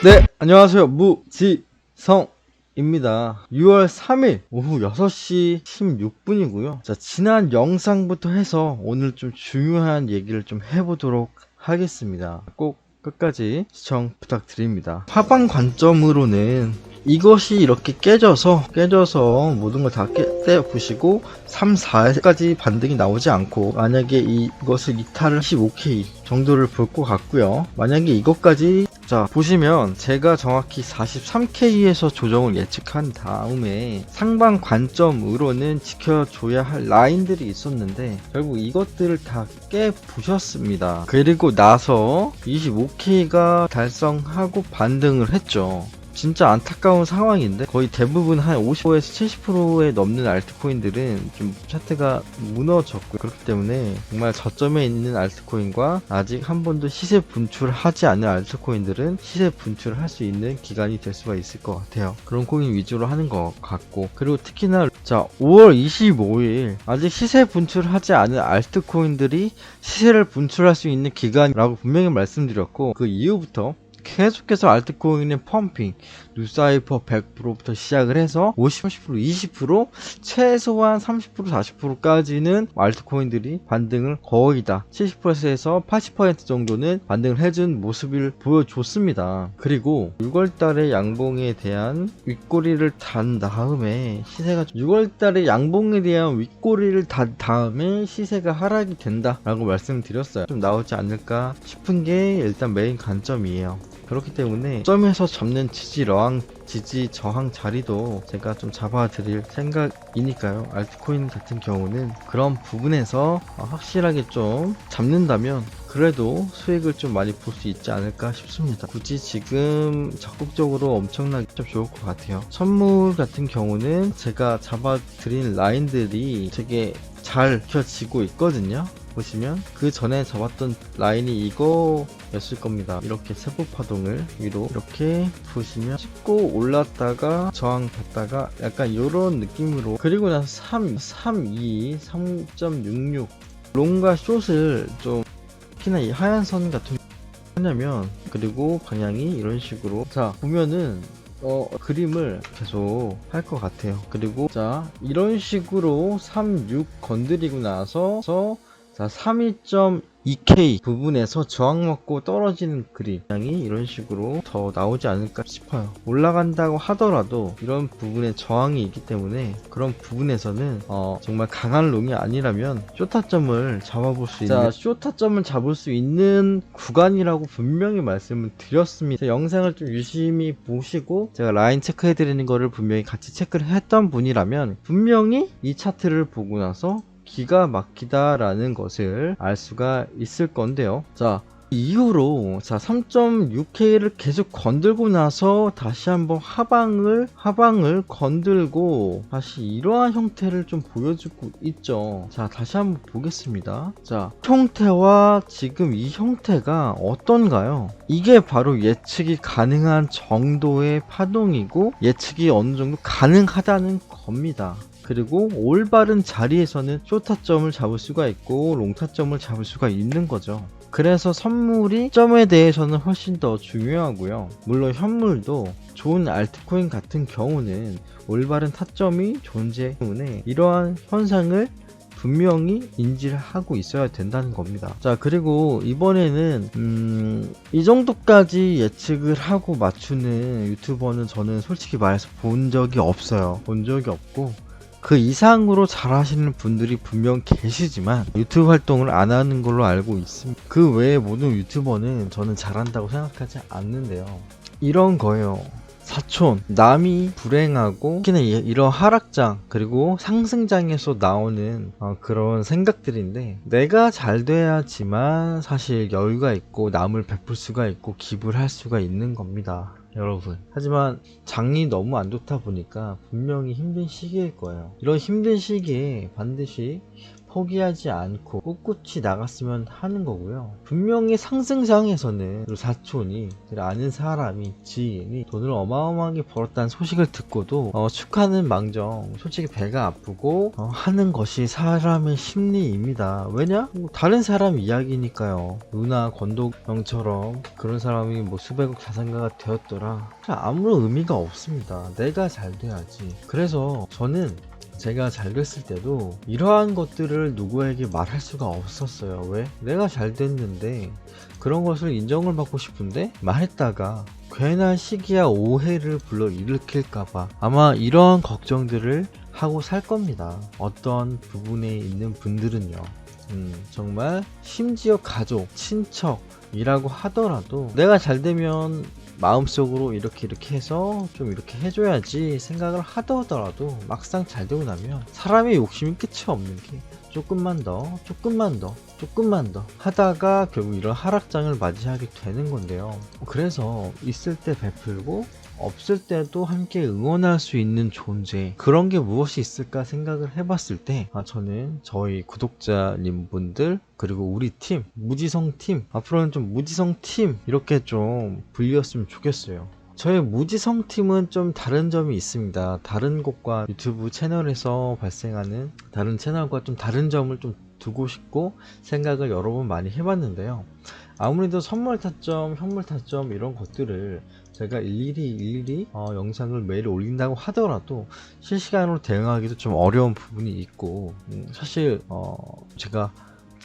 네, 안녕하세요. 무지성입니다. 6월 3일 오후 6시 16분이고요. 자, 지난 영상부터 해서 오늘 좀 중요한 얘기를 좀 해보도록 하겠습니다. 꼭 끝까지 시청 부탁드립니다. 화방 관점으로는 이것이 이렇게 깨져서 모든 걸 다 깨보시고 3, 4까지 반등이 나오지 않고 만약에 이것을 이탈을 15K 정도를 볼 것 같고요. 만약에 이것까지 자 보시면 제가 정확히 43K에서 조정을 예측한 다음에 상방 관점으로는 지켜줘야 할 라인들이 있었는데 결국 이것들을 다 깨부셨습니다. 그리고 나서 25K가 달성하고 반등을 했죠. 진짜 안타까운 상황인데 거의 대부분 한 50%에서 70%에 넘는 알트코인들은 좀 차트가 무너졌고 그렇기 때문에 정말 저점에 있는 알트코인과 아직 한 번도 시세 분출하지 않은 알트코인들은 시세 분출을 할 수 있는 기간이 될 수가 있을 것 같아요. 그런 코인 위주로 하는 것 같고, 그리고 특히나 자 5월 25일 아직 시세 분출하지 않은 알트코인들이 시세를 분출할 수 있는 기간이라고 분명히 말씀드렸고, 그 이후부터 계속해서 알트코인의 펌핑, 누사이퍼 100%부터 시작을 해서 50%, 20%, 최소한 30%, 40%까지는 알트코인들이 반등을 거의 다 70%에서 80% 정도는 반등을 해준 모습을 보여줬습니다. 그리고 6월달에 양봉에 대한 윗꼬리를 단 다음에 시세가 6월달에 양봉에 대한 윗꼬리를 단 다음에 시세가 하락이 된다라고 말씀드렸어요. 좀 나오지 않을까 싶은 게 일단 메인 관점이에요. 그렇기 때문에 점에서 잡는 지지 저항 자리도 제가 좀 잡아드릴 생각이니까요. 알트코인 같은 경우는 그런 부분에서 확실하게 좀 잡는다면 그래도 수익을 좀 많이 볼 수 있지 않을까 싶습니다. 굳이 지금 적극적으로 엄청나게 좀 좋을 것 같아요. 선물 같은 경우는 제가 잡아드린 라인들이 되게 잘 켜지고 있거든요. 보시면 그 전에 잡았던 라인이 이거였을 겁니다. 이렇게 세부 파동을 위로 이렇게 보시면 찍고 올랐다가 저항받다가 약간 이런 느낌으로, 그리고 나서 3.66 롱과 숏을 좀 특히나 이 하얀 선 같은 하냐면, 그리고 방향이 이런 식으로 자 보면은 그림을 계속 할 것 같아요. 그리고 자 이런 식으로 36 건드리고 나서 자 32.2K 부분에서 저항 먹고 떨어지는 그림이 이런 식으로 더 나오지 않을까 싶어요. 올라간다고 하더라도 이런 부분에 저항이 있기 때문에 그런 부분에서는 정말 강한 롱이 아니라면 쇼타점을 잡아볼 수 있는, 자 쇼타점을 잡을 수 있는 구간이라고 분명히 말씀을 드렸습니다. 영상을 좀 유심히 보시고 제가 라인 체크해 드리는 거를 분명히 같이 체크를 했던 분이라면 분명히 이 차트를 보고 나서 기가 막히다라는 것을 알 수가 있을 건데요. 자 이후로 자 3.6K를 계속 건들고 나서 다시 한번 하방을 건들고 다시 이러한 형태를 좀 보여주고 있죠. 자 다시 한번 보겠습니다. 자 형태와 지금 이 형태가 어떤가요? 이게 바로 예측이 가능한 정도의 파동이고 예측이 어느 정도 가능하다는 겁니다. 그리고 올바른 자리에서는 쇼타점을 잡을 수가 있고 롱타점을 잡을 수가 있는 거죠. 그래서 선물이 점에 대해서는 훨씬 더 중요하고요. 물론 현물도 좋은 알트코인 같은 경우는 올바른 타점이 존재하기 때문에 이러한 현상을 분명히 인지를 하고 있어야 된다는 겁니다. 자 그리고 이번에는 이 정도까지 예측을 하고 맞추는 유튜버는 저는 솔직히 말해서 본 적이 없어요. 본 적이 없고 그 이상으로 잘하시는 분들이 분명 계시지만 유튜브 활동을 안 하는 걸로 알고 있습니다. 그 외에 모든 유튜버는 저는 잘한다고 생각하지 않는데요. 이런 거예요. 사촌, 남이 불행하고 특히나 이런 하락장 그리고 상승장에서 나오는 그런 생각들인데, 내가 잘 돼야지만 사실 여유가 있고 남을 베풀 수가 있고 기부를 할 수가 있는 겁니다, 여러분. 하지만 장이 너무 안 좋다 보니까 분명히 힘든 시기일 거예요. 이런 힘든 시기에 반드시 포기하지 않고 꿋꿋이 나갔으면 하는 거고요. 분명히 상승장에서는 사촌이, 아는 사람이, 지인이 돈을 어마어마하게 벌었다는 소식을 듣고도 축하는 망정 솔직히 배가 아프고 하는 것이 사람의 심리입니다. 왜냐? 다른 사람 이야기니까요. 누나 권도영처럼 그런 사람이 뭐 수백억 자산가가 되었더라, 아무런 의미가 없습니다. 내가 잘 돼야지. 그래서 저는 제가 잘 됐을 때도 이러한 것들을 누구에게 말할 수가 없었어요. 왜? 내가 잘 됐는데 그런 것을 인정을 받고 싶은데 말했다가 괜한 시기와 오해를 불러일으킬까봐 아마 이러한 걱정들을 하고 살 겁니다. 어떤 부분에 있는 분들은요, 정말 심지어 가족, 친척이라고 하더라도 내가 잘 되면 마음속으로 이렇게 해서 좀 이렇게 해줘야지 생각을 하더라도 막상 잘 되고 나면 사람의 욕심이 끝이 없는 게 조금만 더 하다가 결국 이런 하락장을 맞이하게 되는 건데요. 그래서 있을 때 베풀고 없을 때도 함께 응원할 수 있는 존재, 그런 게 무엇이 있을까 생각을 해봤을 때 저는 저희 구독자님 분들 그리고 우리 팀, 무지성 팀, 앞으로는 좀 무지성 팀 이렇게 좀 불렸으면 좋겠어요. 저희 무지성 팀은 좀 다른 점이 있습니다. 다른 곳과 유튜브 채널에서 발생하는 다른 채널과 좀 다른 점을 좀 두고 싶고 생각을 여러 번 많이 해봤는데요. 아무래도 선물 타점, 현물 타점 이런 것들을 제가 일일이 영상을 매일 올린다고 하더라도 실시간으로 대응하기도 좀 어려운 부분이 있고, 사실 제가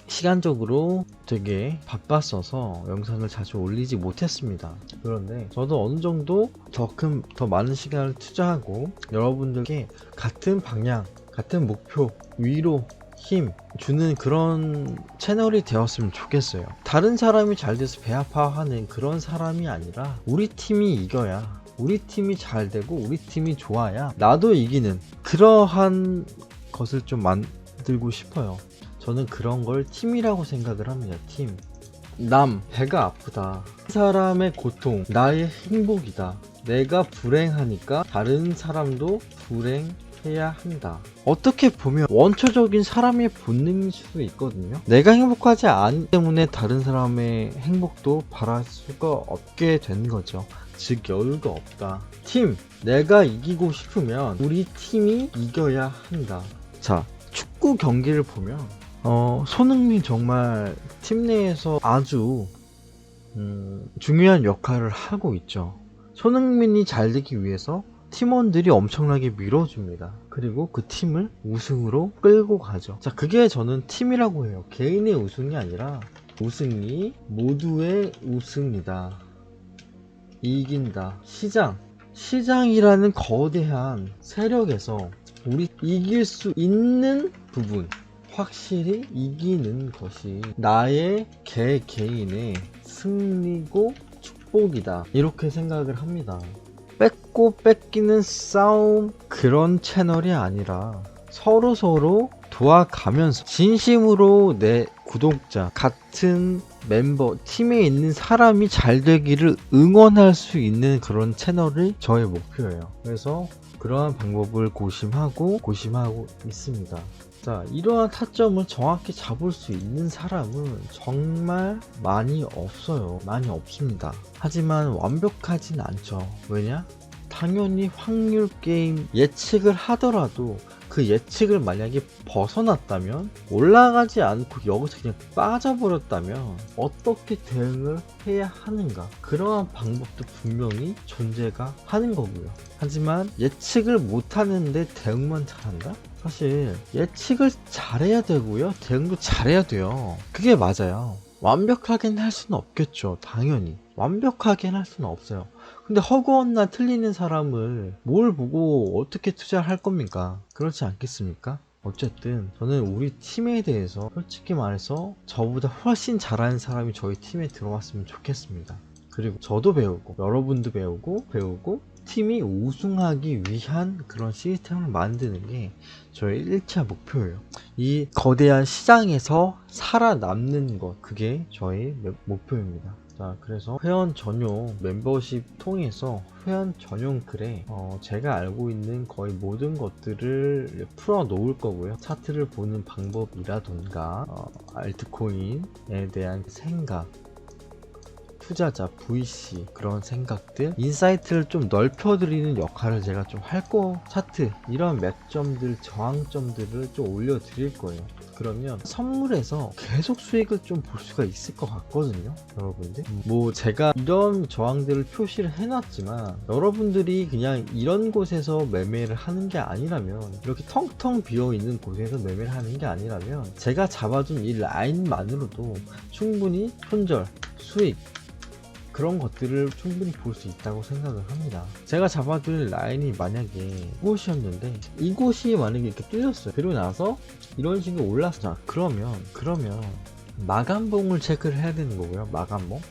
시간적으로 되게 바빴어서 영상을 자주 올리지 못했습니다. 그런데 저도 어느 정도 더 많은 시간을 투자하고 여러분들께 같은 방향, 같은 목표, 위로, 힘 주는 그런 채널이 되었으면 좋겠어요. 다른 사람이 잘 돼서 배 아파하는 그런 사람이 아니라 우리 팀이 이겨야, 우리 팀이 잘 되고 우리 팀이 좋아야 나도 이기는 그러한 것을 좀 만들고 싶어요. 저는 그런 걸 팀이라고 생각을 합니다. 팀. 배가 아프다, 사람의 고통 나의 행복이다, 내가 불행하니까 다른 사람도 불행해야 한다. 어떻게 보면 원초적인 사람의 본능일 수도 있거든요. 내가 행복하지 않기 때문에 다른 사람의 행복도 바랄 수가 없게 된 거죠. 즉 여유가 없다. 팀, 내가 이기고 싶으면 우리 팀이 이겨야 한다. 자, 축구 경기를 보면 손흥민 정말 팀 내에서 아주 중요한 역할을 하고 있죠. 손흥민이 잘 되기 위해서 팀원들이 엄청나게 밀어줍니다. 그리고 그 팀을 우승으로 끌고 가죠. 자, 그게 저는 팀이라고 해요. 개인의 우승이 아니라 우승이 모두의 우승이다. 이긴다. 시장이라는 거대한 세력에서 우리 이길 수 있는 부분, 확실히 이기는 것이 나의 개인의 승리고 축복이다, 이렇게 생각을 합니다. 뺏고 뺏기는 싸움 그런 채널이 아니라 서로 도와가면서 진심으로 내 구독자, 같은 멤버, 팀에 있는 사람이 잘 되기를 응원할 수 있는 그런 채널이 저의 목표예요. 그래서 그러한 방법을 고심하고 있습니다. 자, 이러한 타점을 정확히 잡을 수 있는 사람은 정말 많이 없어요. 많이 없습니다. 하지만 완벽하진 않죠. 왜냐? 당연히 확률 게임 예측을 하더라도 그 예측을 만약에 벗어났다면, 올라가지 않고 여기서 그냥 빠져버렸다면 어떻게 대응을 해야 하는가, 그러한 방법도 분명히 존재가 하는 거고요. 하지만 예측을 못하는데 대응만 잘한다? 사실 예측을 잘해야 되고요, 대응도 잘해야 돼요. 그게 맞아요. 완벽하게는 할 수는 없겠죠. 당연히 완벽하게는 할 수는 없어요. 근데 허구헌나 틀리는 사람을 뭘 보고 어떻게 투자를 할 겁니까? 그렇지 않겠습니까? 어쨌든 저는 우리 팀에 대해서 솔직히 말해서 저보다 훨씬 잘하는 사람이 저희 팀에 들어왔으면 좋겠습니다. 그리고 저도 배우고 여러분도 배우고 팀이 우승하기 위한 그런 시스템을 만드는 게 저의 1차 목표예요. 이 거대한 시장에서 살아남는 것, 그게 저의 목표입니다. 자, 그래서 회원 전용 멤버십 통해서 회원 전용 글에 제가 알고 있는 거의 모든 것들을 풀어 놓을 거고요. 차트를 보는 방법이라던가 알트코인에 대한 생각, 투자자, VC 그런 생각들, 인사이트를 좀 넓혀드리는 역할을 제가 좀 할 거. 차트 이런 맥점들, 저항점들을 좀 올려드릴 거예요. 그러면 선물에서 계속 수익을 좀 볼 수가 있을 것 같거든요, 여러분들. 뭐 제가 이런 저항들을 표시를 해놨지만 여러분들이 그냥 이런 곳에서 매매를 하는 게 아니라면, 이렇게 텅텅 비어있는 곳에서 매매를 하는 게 아니라면 제가 잡아둔 이 라인만으로도 충분히 손절, 수익 그런 것들을 충분히 볼 수 있다고 생각을 합니다. 제가 잡아둔 라인이 만약에 이곳이었는데 이곳이 만약에 이렇게 뚫렸어요. 그리고 나서 이런 식으로 올랐어. 그러면 마감봉을 체크를 해야 되는 거고요. 마감봉.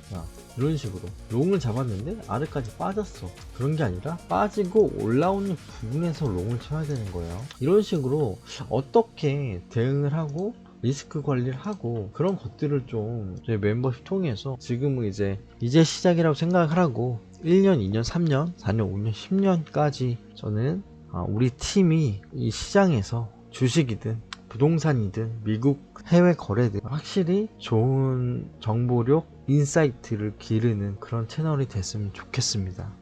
이런 식으로 롱을 잡았는데 아래까지 빠졌어. 그런 게 아니라 빠지고 올라오는 부분에서 롱을 쳐야 되는 거예요. 이런 식으로 어떻게 대응을 하고 리스크 관리를 하고 그런 것들을 좀 저희 멤버십 통해서, 지금은 이제 시작이라고 생각을 하고 1년, 2년, 3년, 4년, 5년, 10년까지 저는 우리 팀이 이 시장에서 주식이든 부동산이든 미국 해외 거래든 확실히 좋은 정보력, 인사이트를 기르는 그런 채널이 됐으면 좋겠습니다.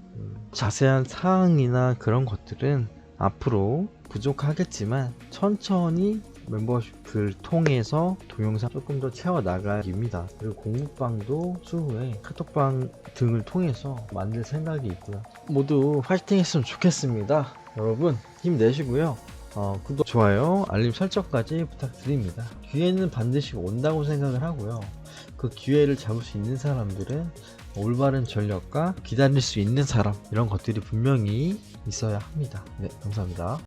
자세한 사항이나 그런 것들은 앞으로 부족하겠지만 천천히 멤버십을 통해서 동영상 조금 더 채워나가기입니다. 그리고 공부방도 추후에 카톡방 등을 통해서 만들 생각이 있고요. 모두 화이팅 했으면 좋겠습니다. 여러분 힘내시고요. 구독, 좋아요, 알림 설정까지 부탁드립니다. 기회는 반드시 온다고 생각을 하고요. 그 기회를 잡을 수 있는 사람들은 올바른 전략과 기다릴 수 있는 사람, 이런 것들이 분명히 있어야 합니다. 네, 감사합니다.